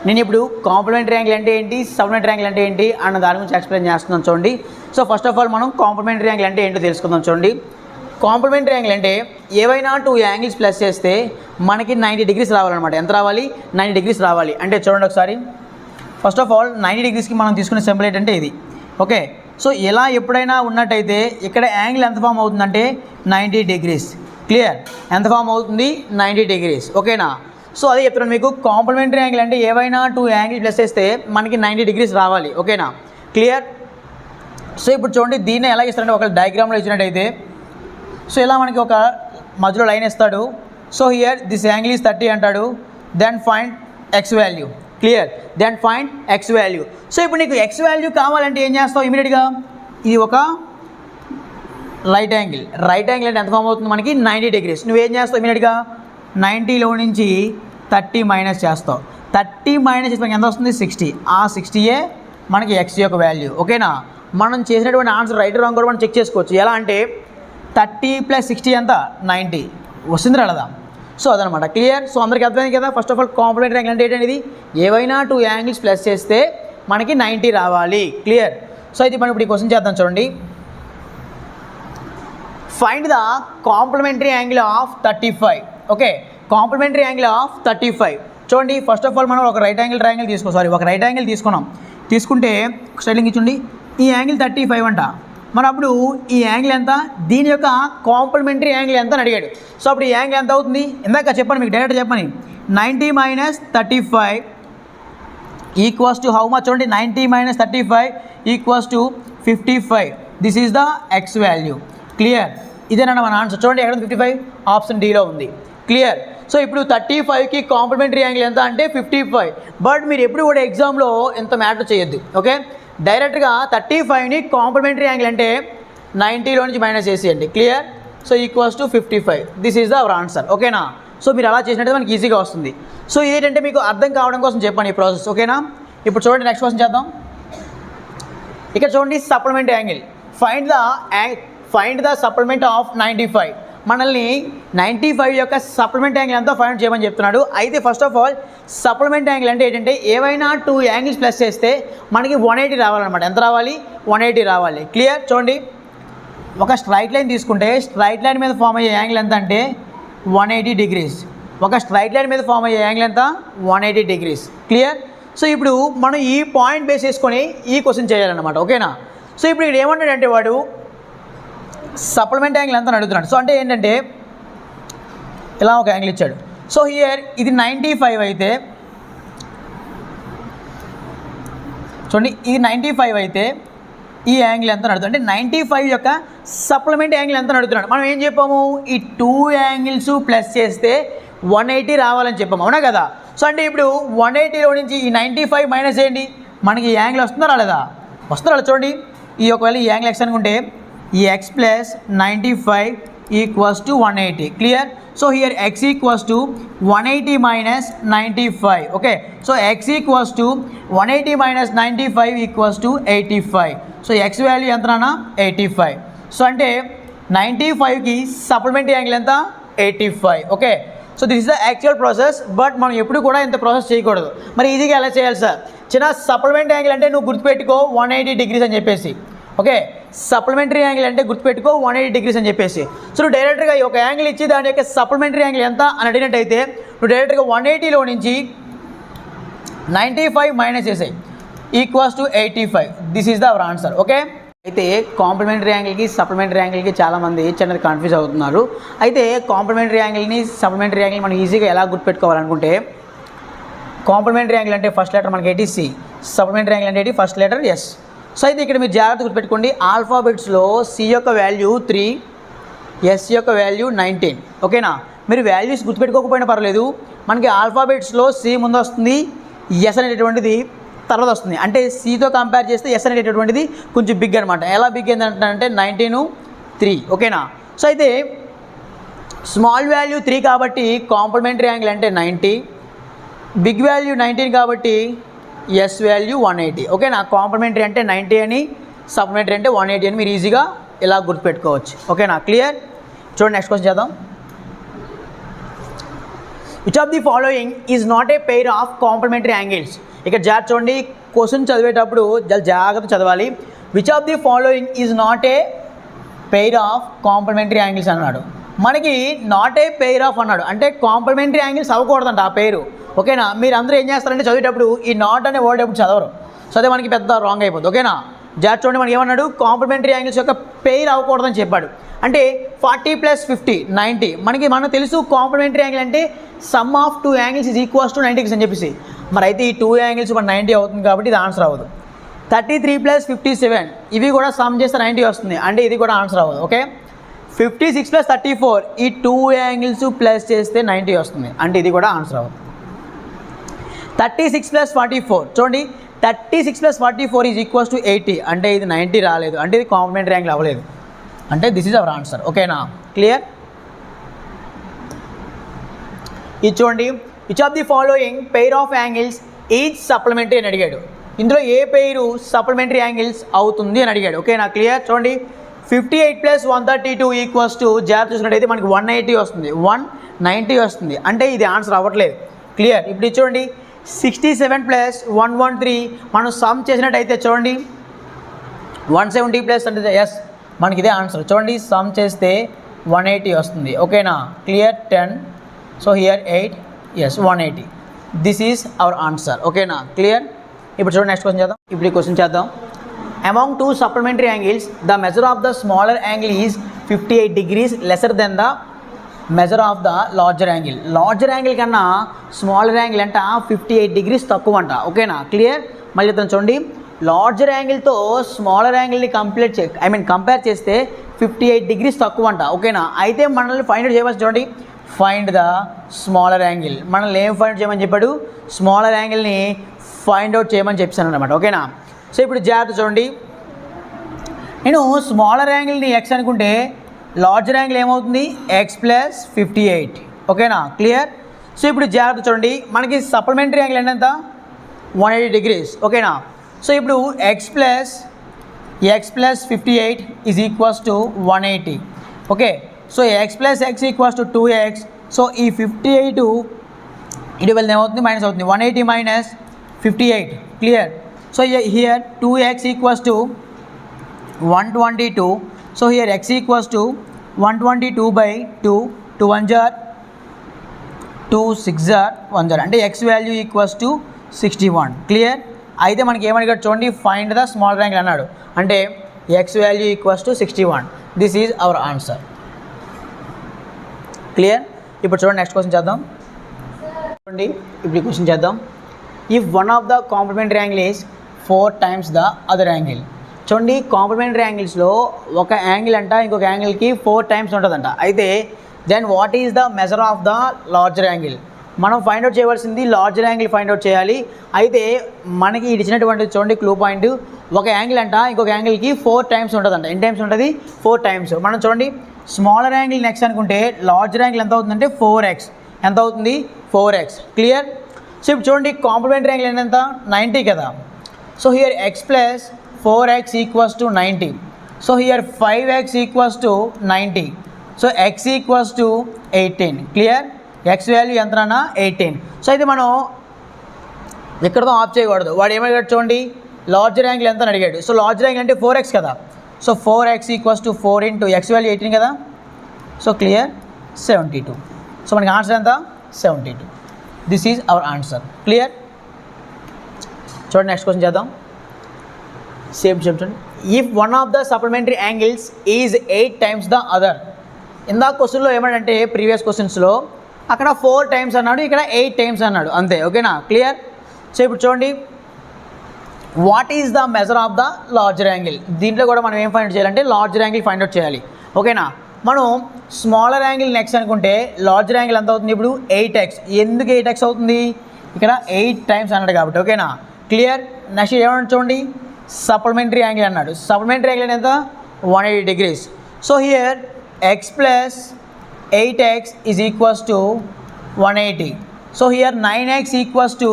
నేను ఇప్పుడు complementary angle అంటే ఏంటి, సప్లిమెంటరీ యాంగిల్ అంటే ఏంటి అన్న దాని గురించి ఎక్స్ప్లెయిన్ చేస్తున్నాను చూడండి. సో ఫస్ట్ ఆఫ్ ఆల్ మనం కాంప్లిమెంటరీ యాంగిల్ అంటే ఏంటో తెలుసుకుందాం చూడండి. కాంప్లిమెంటరీ యాంగిల్ అంటే ఏవైనా 2 యాంగిల్స్ ప్లస్ చేస్తే మనకి 90 డిగ్రీస్ రావాలన్నమాట. ఎంత రావాలి? 90 డిగ్రీస్ రావాలి. అంటే చూడండి ఒకసారి. ఫస్ట్ ఆఫ్ ఆల్ 90 డిగ్రీస్కి మనం తీసుకునే సింబల్ ఏంటంటే ఇది. ఓకే, సో ఇలా ఎప్పుడైనా ఉన్నట్టయితే ఇక్కడ యాంగిల్ ఎంత ఫామ్ అవుతుందంటే 90 డిగ్రీస్. క్లియర్? ఎంత ఫామ్ అవుతుంది? 90 డిగ్రీస్. ఓకేనా? సో అదే చెప్తున్నాను మీకు, కాంప్లిమెంటరీ యాంగిల్ అంటే ఏవైనా 2 యాంగిల్ ప్లస్ చేస్తే మనకి 90 డిగ్రీస్ రావాలి. ఓకేనా? క్లియర్? సో ఇప్పుడు చూడండి, దీన్ని ఎలా ఇస్తారంటే ఒక డయాగ్రామ్లో ఇచ్చినట్టయితే, సో ఇలా మనకి ఒక మధ్యలో లైన్ ఇస్తాడు. So here this angle is 30 అంటాడు. Then find x value. Clear? Then find x value. So ఇప్పుడు నీకు ఎక్స్ వాల్యూ కావాలంటే ఏం చేస్తావు ఇమీడియట్గా? ఇది ఒక రైట్ యాంగిల్. రైట్ యాంగిల్ అంటే ఎంత ఫామ్ అవుతుంది మనకి? 90 డిగ్రీస్. నువ్వేం చేస్తావు ఇమీడియట్గా? 90లో నుంచి 30 మైనస్ చేస్తావు. 30 మైనస్ చేస్తే ఎంత వస్తుంది? 60. ఆ 60ఏ మనకి ఎక్స్ యొక్క వాల్యూ. ఓకేనా? మనం చేసినటువంటి ఆన్సర్ రైట్ రాంగ్ కూడా మనం చెక్ చేసుకోవచ్చు. ఎలా అంటే 30 + 60 ఎంత? 90 వస్తుంది రాదా? సో అదనమాట. క్లియర్? సో అందరికీ అర్థమైంది కదా. First of all complementary angle అంటే ఏంటనేది, ఏవైనా 2 యాంగిల్స్ ప్లస్ చేస్తే మనకి 90 రావాలి. క్లియర్? సో అయితే మనం ఇప్పుడు ఈ క్వశ్చన్ చేద్దాం చూడండి. Find the complementary angle of 35. Okay, complementary angle of 35. చూడండి, ఫస్ట్ ఆఫ్ ఆల్ మనం ఒక రైట్ యాంగిల్ ట్రయాంగిల్ ఒక రైట్ యాంగిల్ తీసుకున్నాం. తీసుకుంటే స్టైలింగ్ ఇచ్చుండి, ఈ యాంగిల్ 35 అంట. మరి అప్పుడు ఈ యాంగిల్ ఎంత? దీని యొక్క కాంప్లిమెంటరీ యాంగిల్ ఎంత అని అడిగాడు. సో అప్పుడు ఈ యాంగిల్ ఎంత అవుతుంది? ఇందాక చెప్పండి, మీకు డైరెక్ట్ చెప్పని, 90 - 35 ఈక్వల్స్ టు హౌ మచ్? చూడండి, 90 - 35 equals to 55. This is the X value. Clear? ఇదేనా మన ఆన్సర్? చూడండి, ఎక్కడ 55? ఆప్షన్ డీలో ఉంది. క్లియర్? సో ఇప్పుడు 35కి కాంప్లిమెంటరీ యాంగిల్ ఎంత అంటే 55. బట్ మీరు ఎప్పుడు కూడా ఎగ్జామ్లో ఎంత మ్యాటర్ చేయొద్దు. ఓకే, డైరెక్ట్గా 35ని కాంప్లిమెంటరీ యాంగిల్ అంటే 90లో నుంచి మైనస్ చేసేయండి. Clear? So equals to 55. This is the hour answer. ఓకేనా? సో మీరు అలా చేసినట్టు మనకి ఈజీగా వస్తుంది. సో ఇదేంటంటే మీకు అర్థం కావడం కోసం చెప్పండి ఈ ప్రాసెస్. ఓకేనా? ఇప్పుడు చూడండి, నెక్స్ట్ క్వశ్చన్ చేద్దాం. ఇక్కడ చూడండి, supplementary angle. Find the supplement of 95. మనల్ని 95 యొక్క సప్లిమెంట్ యాంగిల్ ఎంతో ఫైండ్ చేయమని చెప్తున్నాడు. అయితే first of all supplement angle అంటే ఏంటంటే ఏవైనా 2 యాంగిల్స్ ప్లస్ చేస్తే మనకి 180 రావాలన్నమాట. ఎంత రావాలి? 180 రావాలి. క్లియర్? చూడండి, ఒక స్ట్రైట్ లైన్ తీసుకుంటే స్ట్రైట్ లైన్ మీద ఫామ్ అయ్యే యాంగిల్ ఎంత అంటే 180 డిగ్రీస్. ఒక స్ట్రైట్ లైన్ మీద ఫామ్ అయ్యే యాంగిల్ ఎంత? 180 డిగ్రీస్. క్లియర్? సో ఇప్పుడు మనం ఈ పాయింట్ బేస్ చేసుకొని ఈ క్వశ్చన్ చేయాలన్నమాట. ఓకేనా? సో ఇప్పుడు ఇక్కడ ఏమంటాడంటే వాడు సప్లిమెంట్ యాంగిల్ ఎంత అని అడుగుతున్నాడు. సో అంటే ఏంటంటే ఇలా ఒక యాంగిల్ ఇచ్చాడు. సో హియర్ ఇది 95 అయితే, చూడండి, ఇది 95 అయితే ఈ యాంగిల్ ఎంత అడుగుతాడు అంటే 95 యొక్క సప్లిమెంట్ యాంగిల్ ఎంత అడుగుతున్నాడు. మనం ఏం చెప్పాము? ఈ 2 యాంగిల్స్ ప్లస్ చేస్తే 180 రావాలని చెప్పాము. అవునా కదా? సో అంటే ఇప్పుడు 180లో నుంచి ఈ 95 మైనస్ చేయండి, మనకి ఈ యాంగిల్ వస్తుందా రాలేదా? వస్తుందా రాలేదు? చూడండి, ఈ ఒకవేళ ఈ యాంగిల్ ఎక్స్ అనుకుంటే ఈ x + 95 equals to 180. Clear? So here x equals to 180 - 95. Okay, so x equals to 180 - 95 equals to 85. So x value ఎంత నాన్న? 85. సో అంటే 95కి సప్లిమెంటరీ యాంగిల్ ఎంత? 85. Okay, so this is the actual process. But మనం ఎప్పుడు కూడా ఇంత ప్రాసెస్ చేయకూడదు. మరి ఈజీగా ఎలా చేయాలి సార్? చిన్న సప్లిమెంటరీ యాంగిల్ అంటే నువ్వు గుర్తుపెట్టుకో 180 డిగ్రీస్ అని చెప్పేసి. ఓకే, సప్లిమెంటరీ యాంగిల్ అంటే గుర్తుపెట్టుకో 180 డిగ్రీస్ అని చెప్పేసి. సో నువ్వు డైరెక్ట్గా ఒక యాంగిల్ ఇచ్చి దాని యొక్క సప్లిమెంటరీ యాంగిల్ ఎంత అని అడిగినట్టయితే నువ్వు డైరెక్ట్గా 180లో నుంచి 95 మైనస్ చేసాయి equals to 85. This is the our answer. Okay, అయితే కాంప్లిమెంటరీ యాంగిల్కి సప్లిమెంటరీ యాంగిల్కి చాలామంది చిన్నది కన్ఫ్యూజ్ అవుతున్నారు. అయితే కాంప్లిమెంటరీ యాంగిల్ని సప్లిమెంటరీ యాంగిల్ మనం ఈజీగా ఎలా గుర్తుపెట్టుకోవాలనుకుంటే, కాంప్లిమెంటరీ యాంగిల్ అంటే ఫస్ట్ లెటర్ మనకి ఏంటి? సి. సప్లిమెంటరీ యాంగిల్ అంటే ఏంటి? First letter S. సో అయితే ఇక్కడ మీరు జాగ్రత్త గుర్తుపెట్టుకోండి, ఆల్ఫాబెట్స్లో సి యొక్క వాల్యూ 3, ఎస్ యొక్క వాల్యూ 19. ఓకేనా? మీరు వాల్యూస్ గుర్తుపెట్టుకోకపోయినా పర్లేదు, మనకి ఆల్ఫాబెట్స్లో సి ముందు వస్తుంది, ఎస్ అనేటటువంటిది తర్వాత వస్తుంది. అంటే సితో కంపేర్ చేస్తే ఎస్ అనేటటువంటిది కొంచెం బిగ్ అనమాట. ఎలా బిగ్ ఏంటంటే 19, 3. ఓకేనా? సో అయితే స్మాల్ వాల్యూ 3 కాబట్టి కాంప్లిమెంటరీ యాంగిల్ అంటే 90, బిగ్ వాల్యూ 19 కాబట్టి ఎస్ వాల్యూ 180. ఓకేనా? కాంప్లిమెంటరీ అంటే 90 అని, సప్లిమెంటరీ అంటే 180 అని మీరు ఈజీగా ఇలా గుర్తుపెట్టుకోవచ్చు. ఓకేనా? క్లియర్? చూడండి, నెక్స్ట్ క్వశ్చన్ చేద్దాం. Which of the following is not a pair of complementary angles. ఇక్కడ జాగ్రత్త చూడండి, క్వశ్చన్ చదివేటప్పుడు జాగ్రత్త చదవాలి. Which of the following is not a pair of complementary angles అన్నాడు. మనకి నాట్ ఏ పెయిర్ ఆఫ్ అన్నాడు అంటే కాంప్లిమెంటరీ యాంగిల్స్ అవ్వకూడదంట ఆ పేరు. ఓకేనా, మీరు అందరూ ఏం చేస్తారంటే చదివేటప్పుడు ఈ నాట్ అనే వర్డ్ ఎప్పుడు చదవరు, సో అదే మనకి పెద్ద రాంగ్ అయిపోతుంది. ఓకేనా, జాగ్రత్త చూడండి, మనకి ఏమన్నాడు, కాంప్లిమెంటరీ యాంగిల్స్ యొక్క పెయిర్ అవ్వకూడదని చెప్పాడు. అంటే 40 + 50 90. మనకు తెలుసు కాంప్లిమెంటరీ యాంగిల్ అంటే some of 2 angles is equals to 90 అని చెప్పేసి. మరి అయితే ఈ 2 యాంగిల్స్ మన 90 అవుతుంది కాబట్టి ఇది ఆన్సర్ అవ్వదు. 33 + 57 ఇవి కూడా సమ్ చేస్తే 90 వస్తుంది, అంటే ఇది కూడా ఆన్సర్ అవ్వదు. ఓకే, 56 + 34 ఈ 2 యాంగిల్స్ ప్లస్ చేస్తే 90 వస్తుంది, అంటే ఇది కూడా ఆన్సర్ అవ్వదు. 36 + 44 చూడండి, 36 + 44 ఈజ్ ఈక్వల్స్ టు 80, అంటే ఇది 90 రాలేదు, అంటే ఇది కాంప్లిమెంటరీ యాంగిల్ అవ్వలేదు, అంటే దిస్ ఈజ్ అవర్ ఆన్సర్. ఓకేనా, క్లియర్. ఇది చూడండి, which of the following pair of angles is supplementary అని అడిగాడు. ఇందులో ఏ పేరు సప్లిమెంటరీ యాంగిల్స్ అవుతుంది అని అడిగాడు. ఓకేనా, క్లియర్. చూడండి, 58 + 132 ఈక్వల్స్ టు జాగ్రత్త చూసినట్టయితే మనకి 180 వస్తుంది, 190 వస్తుంది, అంటే ఇది ఆన్సర్ అవ్వట్లేదు. క్లియర్. ఇప్పుడు ఇది చూడండి, 67 + 113 మనం సమ్ చేసినట్టయితే చూడండి 170 ప్లస్ అంటే ఎస్ మనకి ఇదే ఆన్సర్. చూడండి, సమ్ చేస్తే 180 వస్తుంది. ఓకేనా, క్లియర్. 10 సో హియర్ 8 ఎస్ 180. This is our answer. ఓకేనా, క్లియర్. ఇప్పుడు చూడండి, నెక్స్ట్ క్వశ్చన్ చేద్దాం. ఇప్పుడు ఈ క్వశ్చన్ చేద్దాం. Among 2 supplementary angles the measure of the smaller angle is 58 degrees lesser than the measure of the larger angle. Larger angle కన్నా smaller angle అంట 58 degrees తక్కువ అంట. ఓకేనా, క్లియర్. మళ్ళీ చెప్తాను చూడండి, లార్జర్ యాంగిల్తో స్మాలర్ యాంగిల్ని కంపేర్ చేస్తే 58 degrees తక్కువ అంట. ఓకేనా, అయితే మనల్ని ఫైండ్ అవుట్ చేయవలసి చూడండి, ఫైండ్ ద స్మాలర్ యాంగిల్. మనల్ని ఏం ఫైండ్ అవుట్ చేయమని చెప్పాడు, స్మాలర్ యాంగిల్ని ఫైండ్ అవుట్ చేయమని చెప్పాను అనమాట. ఓకేనా, సో ఇప్పుడు జాగ్రత్త చూడండి, నేను స్మాలర్ యాంగిల్ని ఎక్స్ అనుకుంటే లార్జర్ యాంగిల్ ఏమవుతుంది, ఎక్స్ + 58. ఓకేనా, క్లియర్. సో ఇప్పుడు జాగ్రత్త చూడండి, మనకి సప్లిమెంటరీ యాంగిల్ ఎంత 180 degrees. ఓకేనా, సో ఇప్పుడు x + 58 is equals to 180. Okay, so x + x equals to 2x. So ఈ 58 ఇటు వెళ్తే ఏమవుతుంది, మైనస్ అవుతుంది, 180 - 58. Clear. So here 2x equals to 122. So here x equals to 122/2. 2 1 jar 2 6 jar 1 jar, అంటే x value equals to 61. Clear. అయితే మనకి ఏమడిగాడు చూడండి, find the smaller angle అన్నాడు, అంటే x value equals to 61. This is our answer. Clear. ఇప్పుడు చూడండి, next question చేద్దాం. చూడండి, ఇప్పుడు ఈ క్వశ్చన్ చేద్దాం. If one of the complementary angle is 4 times the other angle. చూడండి, కాంప్లిమెంటరీ యాంగిల్స్లో ఒక యాంగిల్ అంట ఇంకొక యాంగిల్కి 4 times ఉంటుందంట. అయితే then what is the measure of the larger angle. మనం ఫైండ్ అవుట్ చేయవలసింది లార్జర్ యాంగిల్ ఫైండ్ అవుట్ చేయాలి. అయితే మనకి ఇచ్చినటువంటి చూడండి క్లూ పాయింట్, ఒక యాంగిల్ అంట ఇంకొక యాంగిల్కి 4 times ఉంటుందంట. ఎన్ని టైమ్స్ ఉంటుంది, 4 times. మనం చూడండి, స్మాలర్ యాంగిల్ నెక్స్ట్ అనుకుంటే లార్జర్ యాంగిల్ ఎంత అవుతుందంటే 4x. ఎంత అవుతుంది, 4x. క్లియర్. సో ఇప్పుడు చూడండి, కాంప్లిమెంటరీ యాంగిల్ ఎంత 90 కదా. So here x + 4x equals to 90. So here 5x equals to 90. So x equals to 18. Clear. x value ఎంతనా 18. సో అయితే మనం ఇక్కడతో ఆఫ్ చేయకూడదు. వాడు ఏమడిగాడు చూడండి, లార్జర్ యాంగిల్ ఎంత అని అడిగాడు. సో లార్జర్ యాంగిల్ అంటే 4x కదా. So 4x equals to 4 × x value 18 కదా. So clear, 72. సో మనకి ఆన్సర్ ఎంత, 72. This is our answer. Clear. చూడండి, నెక్స్ట్ క్వశ్చన్ చేద్దాం. సేమ్ చూడండి, if one of the supplementary angles is 8 times the other. ఇందాక క్వశ్చన్లో ఏమంటే ప్రీవియస్ క్వశ్చన్స్లో అక్కడ 4 times అన్నాడు, ఇక్కడ 8 times అన్నాడు, అంతే. ఓకేనా, క్లియర్. సో ఇప్పుడు చూడండి, what is the measure of the larger angle. దీంట్లో కూడా మనం ఏం ఫైండ్ చేయాలంటే లార్జర్ యాంగిల్ ఫైండ్ అవుట్ చేయాలి. ఓకేనా, మనం స్మాలర్ యాంగిల్ నెక్స్ట్ అనుకుంటే లార్జర్ యాంగిల్ ఎంత అవుతుంది, ఇప్పుడు 8x. ఎందుకు 8x అవుతుంది, ఇక్కడ 8 times అన్నాడు కాబట్టి. ఓకేనా, క్లియర్. నెక్స్ట్ ఏమన్నా చూడండి, సప్లిమెంటరీ యాంగిల్ అన్నాడు. సప్లిమెంటరీ యాంగిల్ ఎంత 180 degrees. So here x + 8x is equals to 180. So here 9x equals to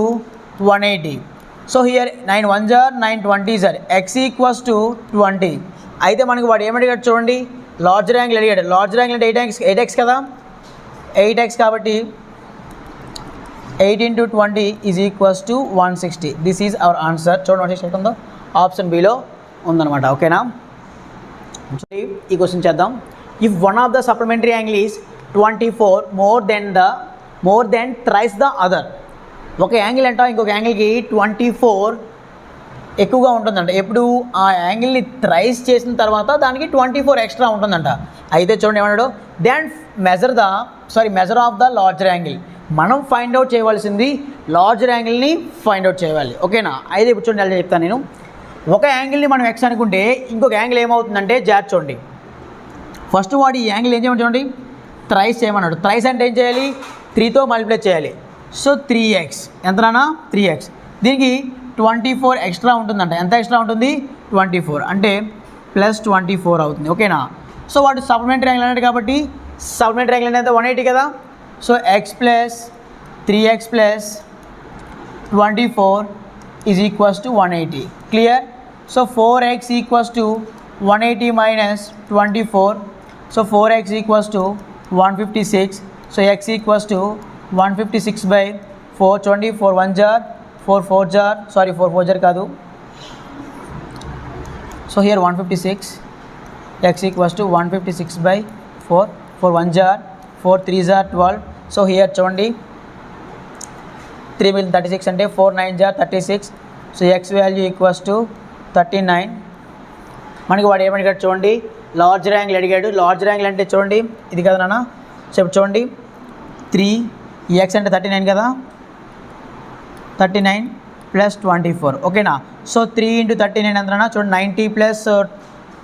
180. So here 9 1 jar 9 20 jar x equals to 20. అయితే మనకి వాడు ఏమడిగాడు చూడండి, లార్జర్ యాంగిల్ అడిగాడు. లార్జర్ యాంగిల్ అంటే 8x కదా, 8x కాబట్టి 8 into 20 is equals to 160. This is our answer. చూడండి 160 ఉందో ఆప్షన్ బిలో ఉందన్నమాట. ఓకేనా, ఈ క్వశ్చన్ చేద్దాం. If one of the supplementary angle is 24 more than thrice the other. ఒక యాంగిల్ అంట ఇంకొక యాంగిల్కి 24 ఎక్కువగా ఉంటుందంట. ఎప్పుడు ఆ యాంగిల్ని థ్రైస్ చేసిన తర్వాత దానికి 24 ఎక్స్ట్రా ఉంటుందంట. అయితే చూడండి ఏమన్నాడు, then measure of the larger angle. మనం ఫైండ్ అవుట్ చేయవలసింది లార్జర్ యాంగిల్ని ఫైండ్ అవుట్ చేయాలి. ఓకేనా, అయితే ఇప్పుడు చూడండి ఎలా చెప్తాను నేను. ఒక యాంగిల్ని మనం ఎక్స్ అనుకుంటే ఇంకొక యాంగిల్ ఏమవుతుందంటే జాగ్రత్త చూడండి. ఫస్ట్ వాడు ఈ యాంగిల్ ఏం చేయమని చూడండి, థ్రైస్ చేయమన్నాడు. థ్రైస్ అంటే ఏం చేయాలి, 3తో మల్టిప్లై చేయాలి. సో 3x ఎంతనా 3x. దీనికి 24 ఎక్స్ట్రా ఉంటుందంట. ఎంత ఎక్స్ట్రా ఉంటుంది, 24 అంటే ప్లస్ 24 అవుతుంది. ఓకేనా, సో వాడు సప్లిమెంటరీ యాంగిల్ అన్నాడు కాబట్టి సప్లిమెంటరీ యాంగిల్ అనేది 180 కదా. So x plus 3x plus 24 is equals to 180. Clear. So 4x equals to 180 minus 24. So 4x equals to 156. So x equals to 156/4. చూడండి 4 1 జార్ 4 4 జార్ 4 4 జార్ కాదు. So here 156. x equals to 156/4. 4 1 జార్ 4 3 జార్ 12. సో హియర్ చూడండి 3 మిగిలిన 36 అంటే 4 9 జార్ 36. So x value equals to 39. మనకి వాడు ఏమడిగాడు చూడండి, లార్జర్ యాంగిల్ అడిగాడు. లార్జర్ యాంగిల్ అంటే చూడండి ఇది కదా నాన్న. సో ఇప్పుడు చూడండి 3x అంటే 39 కదా, 39 ప్లస్ 24. ఓకేనా, సో 3 into 39 ఎంతనా చూడండి 90 ప్లస్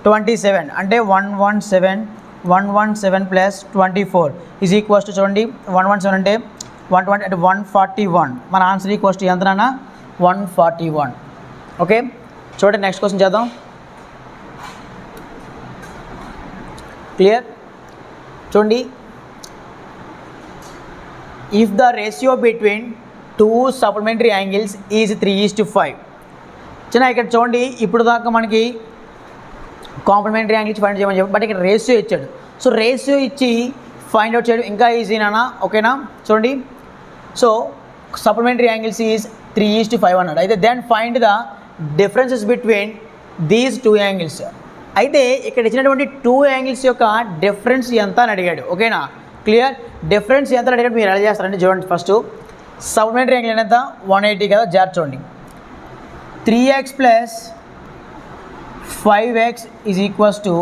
27 అంటే 117 ప్లస్ 24 ఈజ్ ఈక్వల్స్ టు చూడండి 117 అంటే 120 అంటే 141. మన ఆన్సర్ ఈక్వల్స్ టు ఎంతనా 141. ఓకే, చూడండి నెక్స్ట్ క్వశ్చన్ చేద్దాం. క్లియర్. చూడండి, if the ratio between 2 supplementary angles is 3:5. చిన్న ఇక్కడ చూడండి ఇప్పుడు దాకా మనకి కాంప్లిమెంటరీ యాంగిల్స్ ఫైండ్ చేయమని చెప్పి, బట్ ఇక్కడ రేషియో ఇచ్చాడు. సో రేషియో ఇచ్చి ఫైండ్ అవుట్ చేయడం ఇంకా ఈజీనా. ఓకేనా, చూడండి సో సప్లిమెంటరీ యాంగిల్స్ ఈజ్ 3:5 అన్నాడు. అయితే then find the differences between these 2 angles. అయితే ఇక్కడ ఇచ్చినటువంటి 2 యాంగిల్స్ యొక్క డిఫరెన్స్ ఎంత అని అడిగాడు. ఓకేనా, క్లియర్. డిఫరెన్స్ ఎంత అడిగాడు మీరు ఎలా చేస్తారంటే చూడండి, ఫస్ట్ సప్లిమెంటరీ యాంగిల్ ఎంత 180 కదా. జాగ్రత్త చూడండి 3x plus 5x is equals to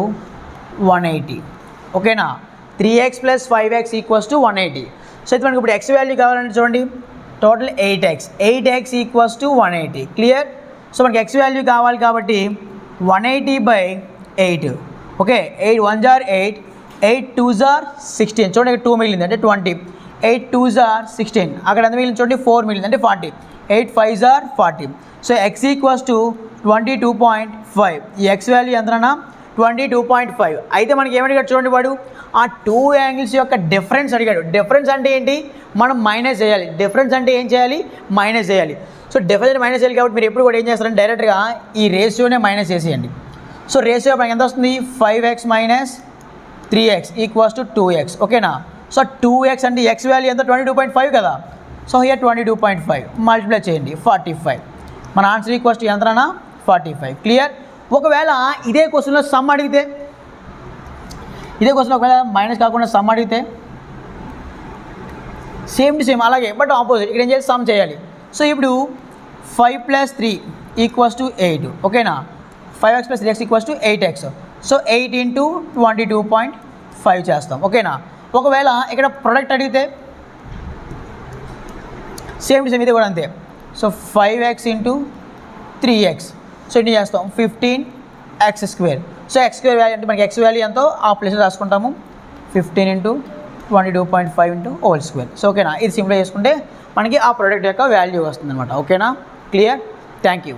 180. ఓకేనా, 3x plus 5x equals to 180. So అయితే మనకి ఇప్పుడు x వాల్యూ కావాలంటే చూడండి total 8x equals to 180. Clear. So మనకి x వాల్యూ కావాలి కాబట్టి 180/8. ఓకే, 8 1 జార్ 8, 8 2 జార్ 16. చూడండి ఇక్కడ 2 మిగిలింది అంటే 20. 8 2 జార్ 16. అక్కడ ఎంత మిగిలింది చూడండి 4 మిగిలింది అంటే 40. 8 5 జార్ 40. So x equals to 22.5. ఈ x వాల్యూ ఎంతనా 22.5. అయితే మనకి ఏమడిగాడు చూడండి వాడు ఆ 2 యాంగిల్స్ యొక్క డిఫరెన్స్ అడిగాడు. డిఫరెన్స్ అంటే ఏంటి, మనం మైనస్ చేయాలి. డిఫరెన్స్ అంటే ఏం చేయాలి, మైనస్ చేయాలి. సో డిఫరెన్స్ మైనస్ చేయాలి కాబట్టి మీరు ఎప్పుడు కూడా ఏం చేస్తారంటే డైరెక్ట్గా ఈ రేషియోనే మైనస్ చేసేయండి. సో రేషియో మనకి ఎంత వస్తుంది 5x minus 3x equals to 2x. ఓకేనా, సో 2x అంటే x వాల్యూ ఎంత 22.5 కదా. సో హియర్ 22.5 మల్టిప్లై చేయండి 45. మన ఆన్సర్ ఈక్వల్స్ టు ఎంతనా 45. క్లియర్. ఒకవేళ ఇదే క్వశ్చన్లో సమ్ అడిగితే, ఇదే క్వశ్చన్ ఒకవేళ మైనస్ కాకుండా సమ్ అడిగితే సేమ్ టు సేమ్ అలాగే బట్ ఆపోజిట్ ఇక్కడ ఏం చేయాలి సమ్ చేయాలి. సో ఇప్పుడు 5 + 3 ఈక్వల్స్ టు 8. ఓకేనా, 5x + 3x equals to 8x. So 8 into 22.5 చేస్తాం. ఓకేనా, ఒకవేళ ఇక్కడ ప్రొడక్ట్ అడిగితే సేమ్ టు సేమ్ ఇది కూడా అంతే. So 5x into 3x. So ఇన్ని చేస్తాం 15x². సో x² వాల్యూ అంటే మనకి x వాల్యూ ఎంతో ఆ ప్లేస్లో రాసుకుంటాము 15 into 22.5 into whole square. So ఓకేనా, ఇది సింప్లిఫై చేసుకుంటే మనకి ఆ ప్రోడక్ట్ యొక్క వాల్యూ వస్తుంది అనమాట. ఓకేనా, క్లియర్. Thank you.